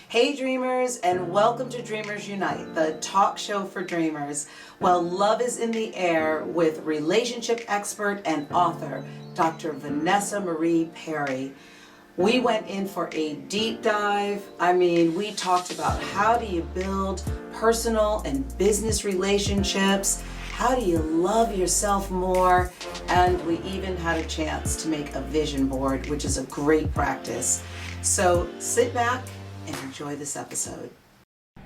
Hey dreamers, and welcome to Dreamers Unite, the talk show for dreamers. Well, love is in the air with relationship expert and author, Dr. Venessa Marie Perry. We went in for a deep dive. We talked about how do you build personal and business relationships, how do you love yourself more, and we even had a chance to make a vision board, which is a great practice. So sit back and enjoy this episode.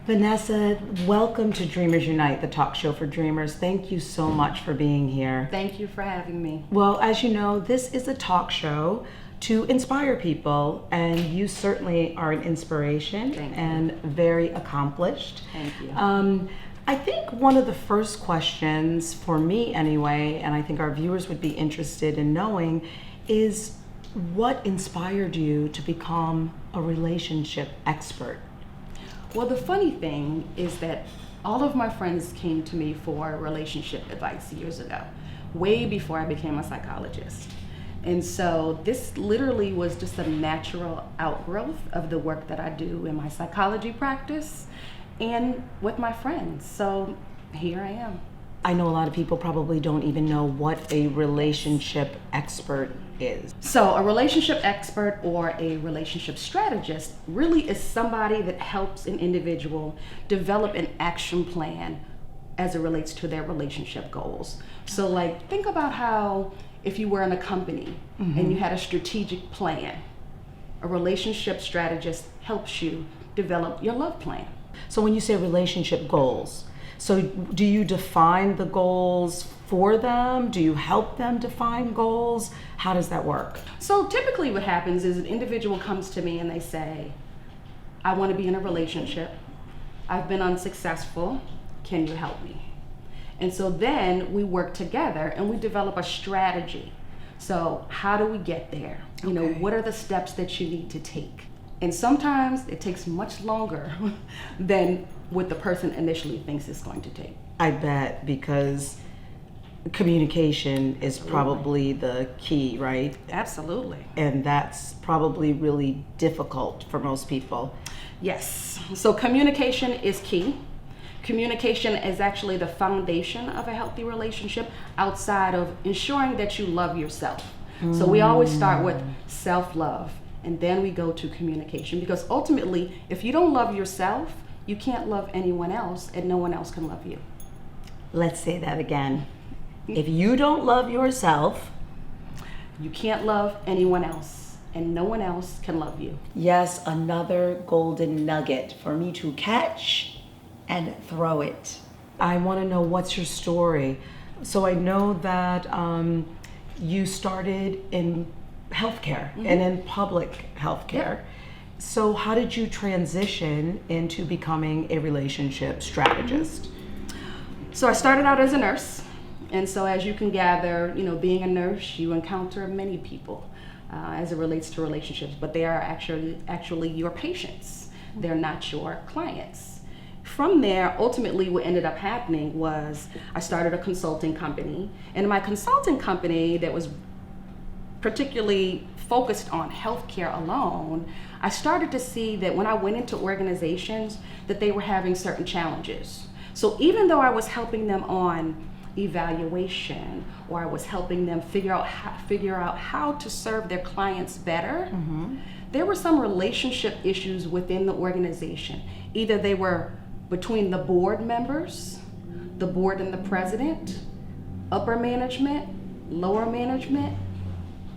Vanessa, welcome to Dreamers Unite, the talk show for dreamers. Thank you so much for being here. Thank you for having me. Well, as you know, this is a talk show to inspire people, and you certainly are an inspiration and very accomplished. Thank you. I think one of the first questions for me anyway, and I think our viewers would be interested in knowing, is what inspired you to become a relationship expert? Well, the funny thing is that all of my friends came to me for relationship advice years ago, way before I became a psychologist. And so this literally was just a natural outgrowth of the work that I do in my psychology practice and with my friends. So here I am. I know a lot of people probably don't even know what a relationship expert is. So a relationship expert or a relationship strategist really is somebody that helps an individual develop an action plan as it relates to their relationship goals. So like, think about how if you were in a company and you had a strategic plan, a relationship strategist helps you develop your love plan. So when you say relationship goals, so do you define the goals for them? Do you help them define goals? How does that work? So typically what happens is an individual comes to me and they say, I want to be in a relationship. I've been unsuccessful. Can you help me? And so then we work together and we develop a strategy. So how do we get there? You know, what are the steps that you need to take? And sometimes it takes much longer than what the person initially thinks it's going to take. I bet, because communication is probably the key, right? Absolutely. And that's probably really difficult for most people. Yes. So communication is key. Communication is actually the foundation of a healthy relationship outside of ensuring that you love yourself. So we always start with self-love and then we go to communication, because ultimately, if you don't love yourself, you can't love anyone else and no one else can love you. Let's say that again. If you don't love yourself, you can't love anyone else and no one else can love you. Yes, another golden nugget for me to catch and throw it. I want to know, what's your story? So I know that you started in healthcare and in public healthcare. Yep. So how did you transition into becoming a relationship strategist? So I started out as a nurse. And so as you can gather, you know, being a nurse, you encounter many people as it relates to relationships, but they are actually your patients. They're not your clients. From there, ultimately what ended up happening was I started a consulting company. And my consulting company that was particularly focused on healthcare alone, I started to see that when I went into organizations that they were having certain challenges. So even though I was helping them on evaluation, or I was helping them figure out how to serve their clients better, there were some relationship issues within the organization. Either they were between the board members, the board and the president, upper management, lower management,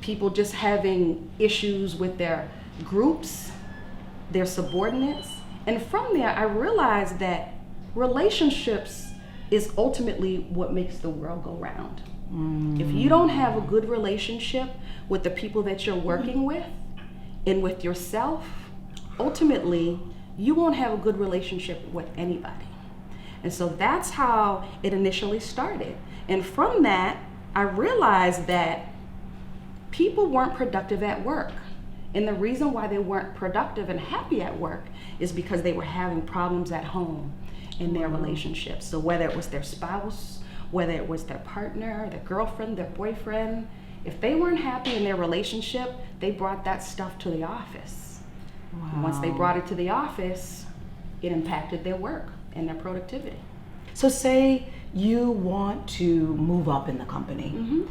people just having issues with their groups, their subordinates. And from there, I realized that relationships is ultimately what makes the world go round. If you don't have a good relationship with the people that you're working with and with yourself, ultimately, you won't have a good relationship with anybody. And so that's how it initially started. And from that, I realized that people weren't productive at work. And the reason why they weren't productive and happy at work is because they were having problems at home in their relationships. So whether it was their spouse, whether it was their partner, their girlfriend, their boyfriend, if they weren't happy in their relationship, they brought that stuff to the office. And once they brought it to the office, it impacted their work and their productivity. So say you want to move up in the company.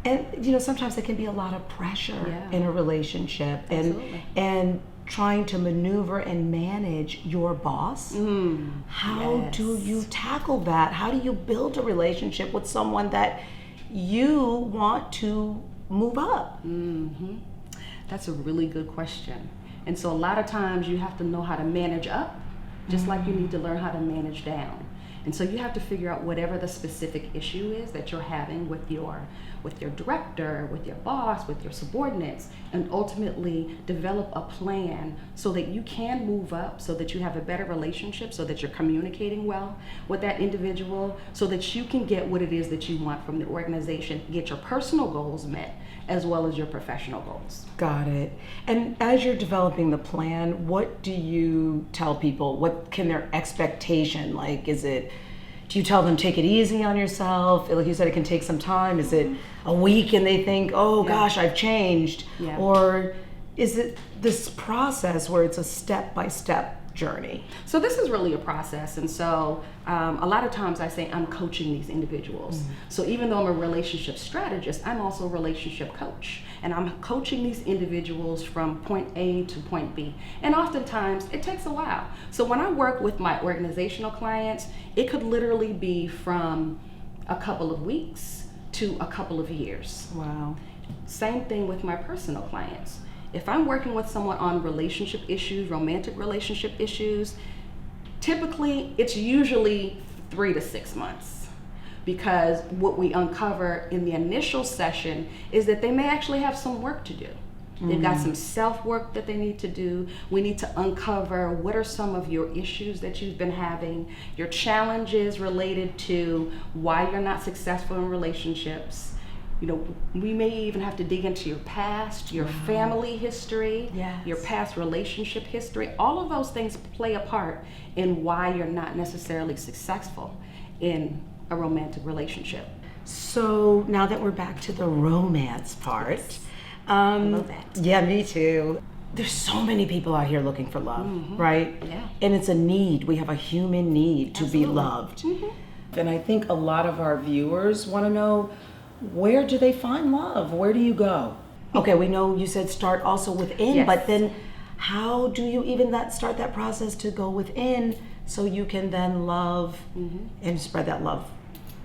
And sometimes there can be a lot of pressure in a relationship, and trying to maneuver and manage your boss. How do you tackle that? How do you build a relationship with someone that you want to move up? That's a really good question. And so a lot of times you have to know how to manage up, just like you need to learn how to manage down. And so you have to figure out whatever the specific issue is that you're having with your director, with your boss, with your subordinates, and ultimately develop a plan so that you can move up, so that you have a better relationship, so that you're communicating well with that individual, so that you can get what it is that you want from the organization, get your personal goals met, as well as your professional goals. Got it. And as you're developing the plan, what do you tell people? What can their expectation, like, do you tell them take it easy on yourself? Like you said, it can take some time. Is it a week and they think, oh gosh, I've changed? Or is it this process where it's a step-by-step journey? So this is really a process, and so a lot of times I say I'm coaching these individuals. So even though I'm a relationship strategist, I'm also a relationship coach, and I'm coaching these individuals from point A to point B, and oftentimes it takes a while. So when I work with my organizational clients, it could literally be from a couple of weeks to a couple of years. Wow. Same thing with my personal clients. If I'm working with someone on relationship issues, romantic relationship issues, typically it's usually 3 to 6 months, because what we uncover in the initial session is that they may actually have some work to do. They've got some self-work that they need to do. We need to uncover what are some of your issues that you've been having, your challenges related to why you're not successful in relationships. We may even have to dig into your past, your family history, your past relationship history. All of those things play a part in why you're not necessarily successful in a romantic relationship. So now that we're back to the romance part, I love that. Yeah, me too. There's so many people out here looking for love, right? Yeah. And it's a need. We have a human need to be Absolutely. loved. And I think a lot of our viewers want to know, where do they find love? Where do you go? Okay, we know you said start also within, but then how do you even start that process to go within so you can then love and spread that love,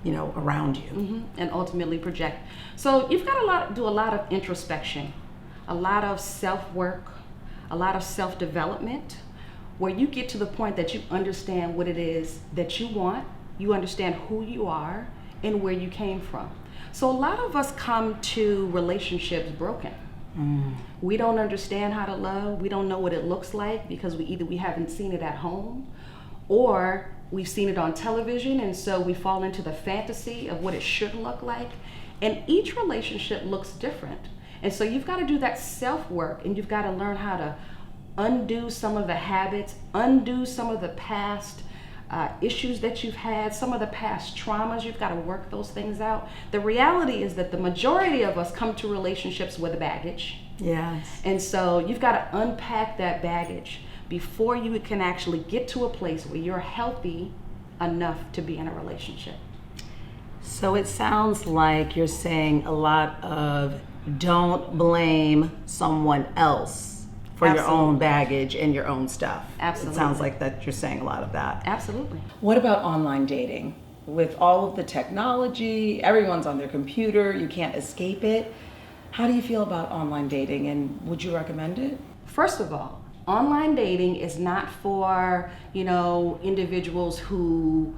around you? And ultimately project. So you've got to do a lot of introspection, a lot of self-work, a lot of self-development, where you get to the point that you understand what it is that you want, you understand who you are and where you came from. So a lot of us come to relationships broken. We don't understand how to love. We don't know what it looks like because we haven't seen it at home, or we've seen it on television, and so we fall into the fantasy of what it should look like. And each relationship looks different. And so you've got to do that self-work, and you've got to learn how to undo some of the habits, undo some of the past issues that you've had, some of the past traumas. You've got to work those things out. The reality is that the majority of us come to relationships with baggage. Yes. And so you've got to unpack that baggage before you can actually get to a place where you're healthy enough to be in a relationship. So it sounds like you're saying a lot of don't blame someone else for your own baggage and your own stuff. Absolutely. It sounds like that you're saying a lot of that. Absolutely. What about online dating? With all of the technology, everyone's on their computer, you can't escape it. How do you feel about online dating, and would you recommend it? First of all, online dating is not for, individuals who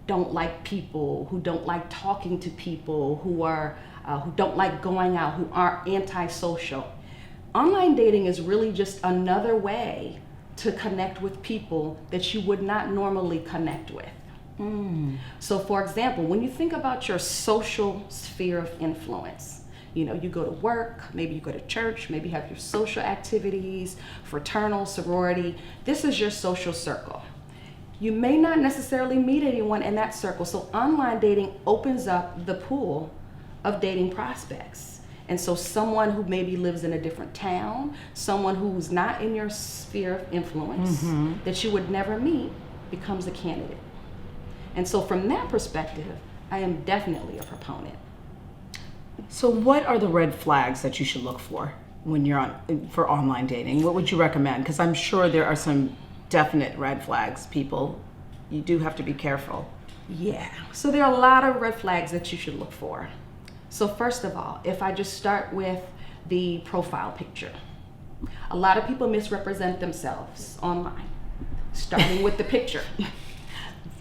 don't like people, who don't like talking to people, who don't like going out, who are antisocial. Online dating is really just another way to connect with people that you would not normally connect with. So for example, when you think about your social sphere of influence, you go to work, maybe you go to church, maybe you have your social activities, fraternal, sorority. This is your social circle. You may not necessarily meet anyone in that circle, so online dating opens up the pool of dating prospects. And so someone who maybe lives in a different town, someone who's not in your sphere of influence, that you would never meet, becomes a candidate. And so from that perspective, I am definitely a proponent. So what are the red flags that you should look for when you're for online dating? What would you recommend? Because I'm sure there are some definite red flags, people. You do have to be careful. Yeah, so there are a lot of red flags that you should look for. So first of all, if I just start with the profile picture, a lot of people misrepresent themselves online, starting with the picture.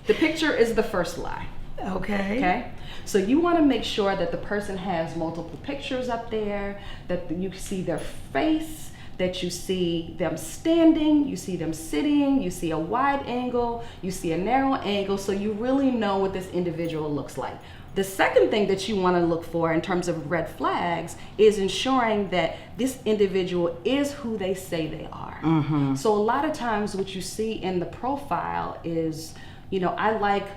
The picture is the first lie. Okay? So you want to make sure that the person has multiple pictures up there, that you see their face, that you see them standing, you see them sitting, you see a wide angle, you see a narrow angle, so you really know what this individual looks like. The second thing that you want to look for in terms of red flags is ensuring that this individual is who they say they are. So a lot of times what you see in the profile is, I like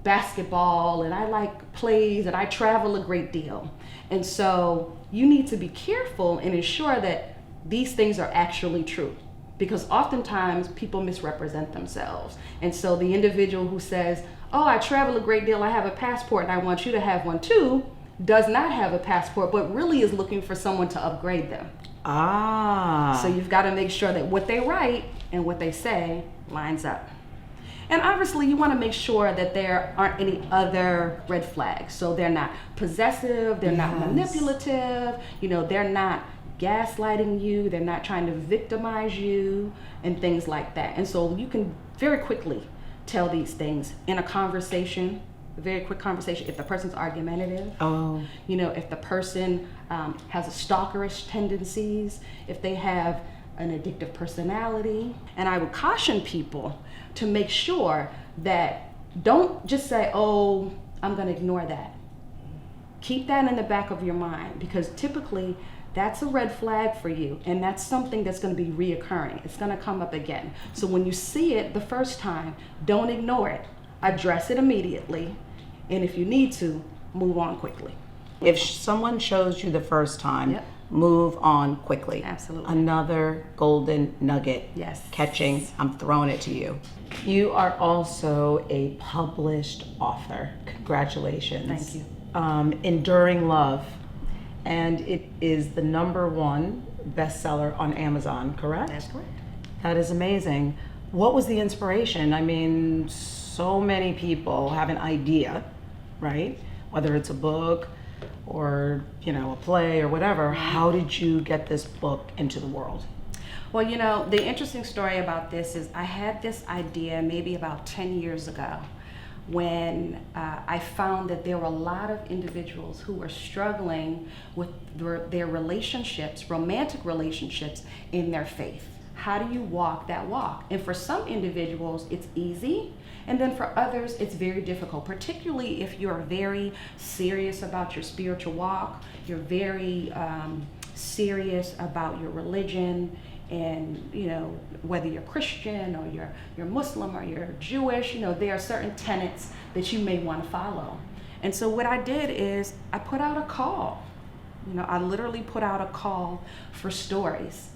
basketball and I like plays and I travel a great deal. And so you need to be careful and ensure that these things are actually true, because oftentimes people misrepresent themselves. And so the individual who says, oh, I travel a great deal, I have a passport and I want you to have one too, does not have a passport, but really is looking for someone to upgrade them. So you've got to make sure that what they write and what they say lines up. And obviously you want to make sure that there aren't any other red flags. So they're not possessive, they're not manipulative, they're not gaslighting you, they're not trying to victimize you and things like that. And so you can very quickly tell these things in a conversation, a very quick conversation, if the person's argumentative, if the person has a stalkerish tendencies, if they have an addictive personality. And I would caution people to make sure that don't just say, oh, I'm going to ignore that. Keep that in the back of your mind, because typically that's a red flag for you, and that's something that's going to be reoccurring. It's going to come up again. So when you see it the first time, don't ignore it. Address it immediately, and if you need to, move on quickly. If someone shows you the first time, move on quickly. Absolutely. Another golden nugget. Yes. Catching, I'm throwing it to you. You are also a published author. Congratulations. Thank you. Enduring Love. And it is the #1 bestseller on Amazon, correct? That's correct. That is amazing. What was the inspiration? I mean, so many people have an idea, right? Whether it's a book or, a play or whatever. How did you get this book into the world? Well, the interesting story about this is I had this idea maybe about 10 years ago, when I found that there were a lot of individuals who were struggling with their relationships, romantic relationships, in their faith. How do you walk that walk? And for some individuals, it's easy. And then for others, it's very difficult, particularly if you're very serious about your spiritual walk, you're very serious about your religion, and whether you're Christian or you're Muslim or you're Jewish, there are certain tenets that you may want to follow. And so what I did is I put out a call. I literally put out a call for stories.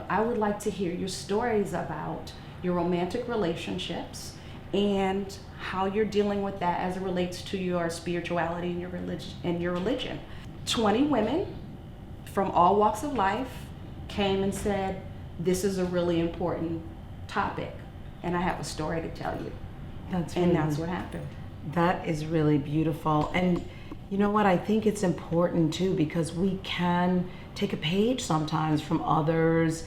I would like to hear your stories about your romantic relationships and how you're dealing with that as it relates to your spirituality and your religion. 20 women from all walks of life came and said, this is a really important topic and I have a story to tell you. That's what happened. That is really beautiful. And you know what? I think it's important too, because we can take a page sometimes from others,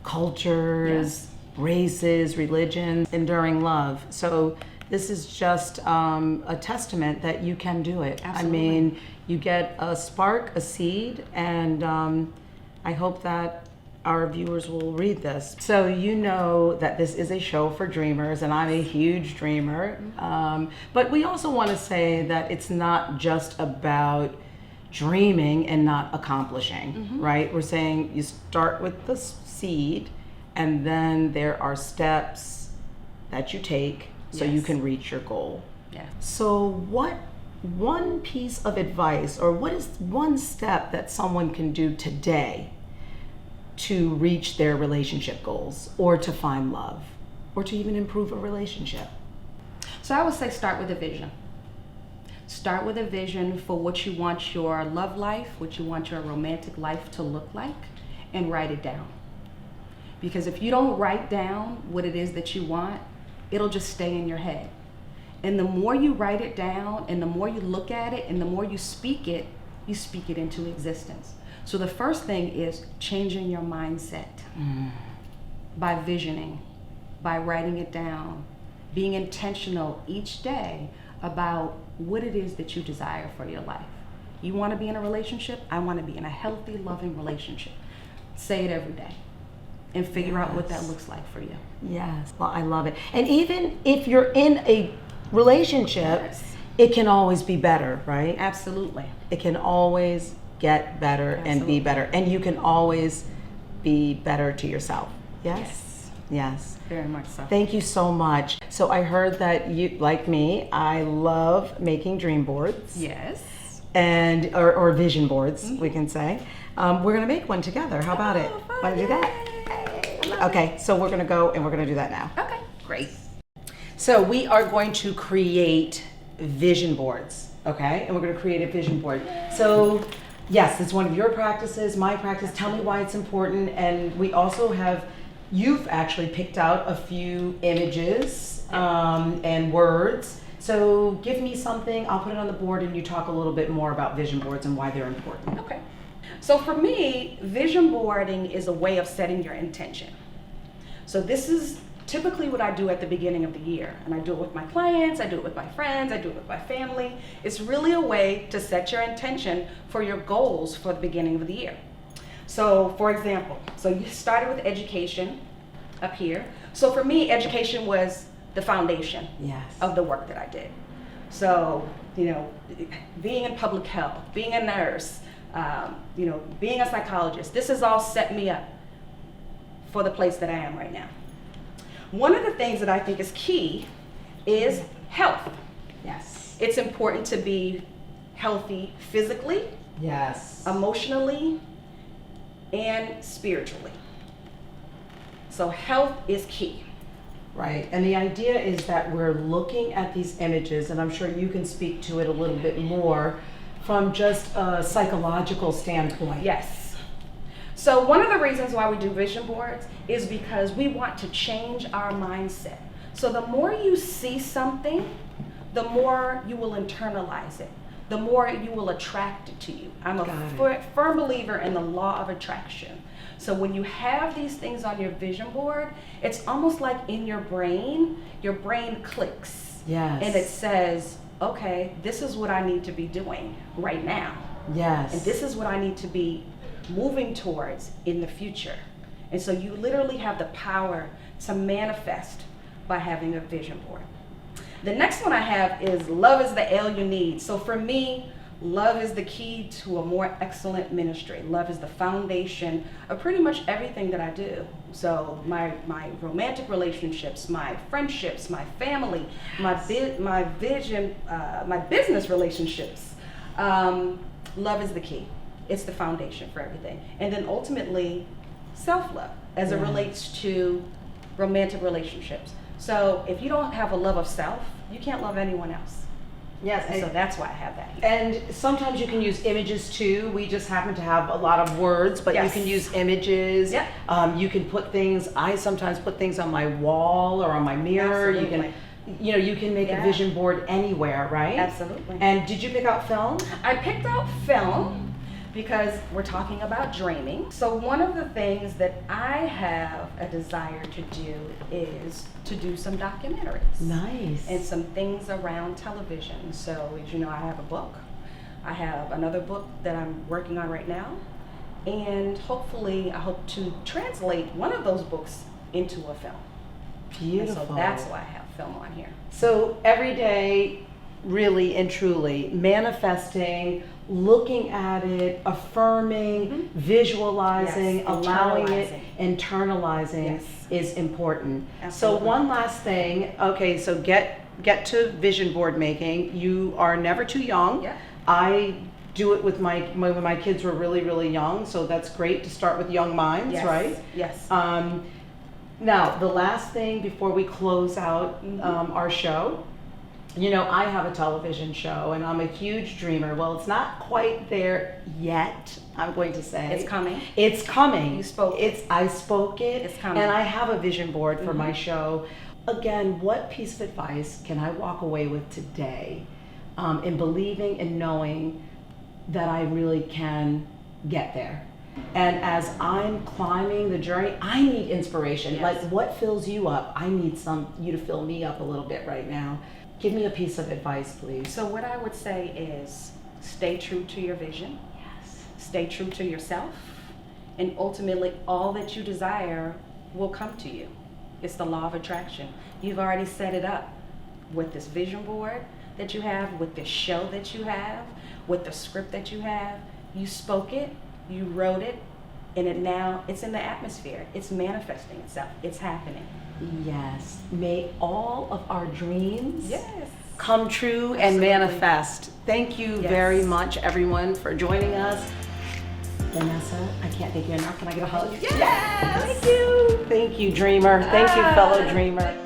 cultures, races, religions. Enduring Love. So this is just a testament that you can do it. Absolutely. I mean, you get a spark, a seed, and I hope that our viewers will read this. So that this is a show for dreamers, and I'm a huge dreamer. But we also want to say that it's not just about dreaming and not accomplishing, right? We're saying you start with the seed, and then there are steps that you take so you can reach your goal. Yeah. So what one piece of advice, or what is one step that someone can do today to reach their relationship goals, or to find love, or to even improve a relationship? So I would say start with a vision. Start with a vision for what you want your love life, what you want your romantic life to look like, and write it down. Because if you don't write down what it is that you want, it'll just stay in your head. And the more you write it down, and the more you look at it, and the more you speak it into existence. So the first thing is changing your mindset by visioning, by writing it down, being intentional each day about what it is that you desire for your life. You want to be in a relationship? I want to be in a healthy, loving relationship. Say it every day and figure out what that looks like for you. Yes, well, I love it. And even if you're in a relationship, it can always be better, right? Absolutely. It can always get better and be better. And you can always be better to yourself. Yes? Yes. Very much so. Thank you so much. So I heard that you, like me, I love making dream boards. Yes. And, or vision boards, we can say. We're gonna make one together. How about it? Wanna do that? Okay, so we're gonna go and we're gonna do that now. Okay, great. So we are going to create vision boards, okay? And we're gonna create a vision board. So yes, it's one of your practices, my practice. Tell me why it's important. And we also have, you've actually picked out a few images and words. So give me something, I'll put it on the board, and you talk a little bit more about vision boards and why they're important. Okay. So for me, vision boarding is a way of setting your intention. So this is typically what I do at the beginning of the year. And I do it with my clients, I do it with my friends, I do it with my family. It's really a way to set your intention for your goals for the beginning of the year. So for example, so you started with education up here. So for me, education was the foundation of the work that I did. So, you know, being in public health, being a nurse, you know, being a psychologist, this has all set me up for the place that I am right now. One of the things that I think is key is health. Yes. It's important to be healthy physically, emotionally, and spiritually. So health is key. Right, and the idea is that we're looking at these images, and I'm sure you can speak to it a little bit more from just a psychological standpoint. Yes. So one of the reasons why we do vision boards is because we want to change our mindset. So the more you see something, the more you will internalize it, the more you will attract it to you. I'm a firm believer in the law of attraction. So when you have these things on your vision board, it's almost like in your brain clicks. Yes. And it says, okay, this is what I need to be doing right now. Yes. And this is what I need to be moving towards in the future. And so you literally have the power to manifest by having a vision board. The next one I have is love is the L you need. So for me, love is the key to a more excellent ministry. Love is the foundation of pretty much everything that I do. So my romantic relationships, my friendships, my family, my business relationships. Love is the key. It's the foundation for everything. And then ultimately, self-love as it relates to romantic relationships. So if you don't have a love of self, you can't love anyone else. Yes. And so that's why I have that here. And sometimes you can use images too. We just happen to have a lot of words, but you can use images. Yep. You can put things, I sometimes put things on my wall or on my mirror. Absolutely. You can make a vision board anywhere, right? Absolutely. And did you pick out film? I picked out film because we're talking about dreaming. So one of the things that I have a desire to do is to do some documentaries. Nice. And some things around television. So as you know, I have a book. I have another book that I'm working on right now. And hopefully I hope to translate one of those books into a film. Beautiful. And so that's why I have film on here. So every day, really and truly, manifesting, looking at it, affirming, visualizing, allowing it, internalizing is important. Absolutely. So one last thing, okay, so get get to vision board making, you are never too young. Yeah. I do it with when my kids were really, really young, so that's great to start with young minds, Yes. right? Yes. Now, the last thing before we close out our show, you know, I have a television show and I'm a huge dreamer. Well, it's not quite there yet, I'm going to say. It's coming. It's coming. You spoke it. I spoke it. It's coming. And I have a vision board for my show. Again, what piece of advice can I walk away with today in believing and knowing that I really can get there? And as I'm climbing the journey, I need inspiration. Yes. Like, what fills you up? I need you to fill me up a little bit right now. Give me a piece of advice, please. So what I would say is stay true to your vision. Yes. Stay true to yourself. And ultimately, all that you desire will come to you. It's the law of attraction. You've already set it up with this vision board that you have, with this show that you have, with the script that you have. You spoke it, you wrote it, and it's in the atmosphere. It's manifesting itself. It's happening. Yes. May all of our dreams Yes. come true and manifest. Thank you very much, everyone, for joining us. Vanessa, I can't thank you enough. Can I get a hug? Yes. Thank you. Thank you, dreamer. Thank you, fellow dreamer.